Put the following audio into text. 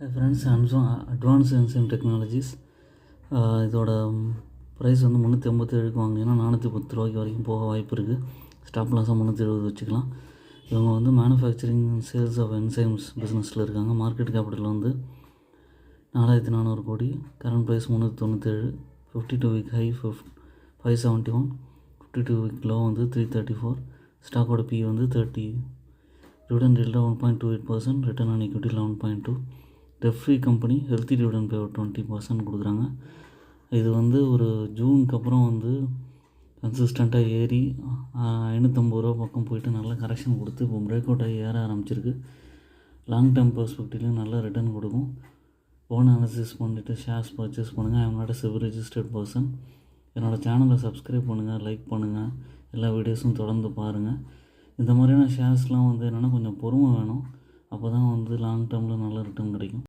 Friends, advance enzyme technologies இதோட price வந்து 387க்கு வாங்கினீங்கன்னா 410 ரூபாய்க்கு வரைக்கும் போக வாய்ப்பு இருக்குது. ஸ்டாப் லாஸாக 370 வச்சுக்கலாம். இவங்க வந்து manufacturing and sales of enzymes பிஸ்னஸில் இருக்காங்க. மார்க்கெட் கேபிட்டல் வந்து 4400 crore. Current price 397. 52 week high 571. 52 week low வந்து 334. ஸ்டாக்கோட பி வந்து 30. Dividend yield 1.28%. Return on equity 11.2. டெஃப்ரி கம்பெனி ஹெல்த்தி டிவிடெண்ட் பே 20% கொடுக்குறாங்க. இது வந்து ஒரு ஜூனுக்கு அப்புறம் வந்து கன்சிஸ்டண்ட்டாக ஏறி 550 ரூபா பக்கம் போயிட்டு நல்ல கரெக்ஷன் கொடுத்து இப்போ பிரேக் அவுட் ஆகி ஏற ஆரம்பிச்சிருக்கு. லாங் டேர்ம் பெர்ஸ்பெக்டிவ்லையும் நல்ல ரிட்டர்ன் கொடுக்கும். ஓன் அனாலிசிஸ் பண்ணிவிட்டு ஷேர்ஸ் பர்ச்சேஸ் பண்ணுங்கள். I am not SEBI registered person. என்னோடய சேனலை சப்ஸ்கிரைப் பண்ணுங்கள், லைக் பண்ணுங்கள், எல்லா வீடியோஸும் தொடர்ந்து பாருங்கள். இந்த மாதிரியான ஷேர்ஸ்லாம் வந்து என்னென்னா கொஞ்சம் பொறுமை வேணும். அப்போ தான் வந்து லாங் டேர்மில் நல்ல ரிட்டர்ன் கிடைக்கும்.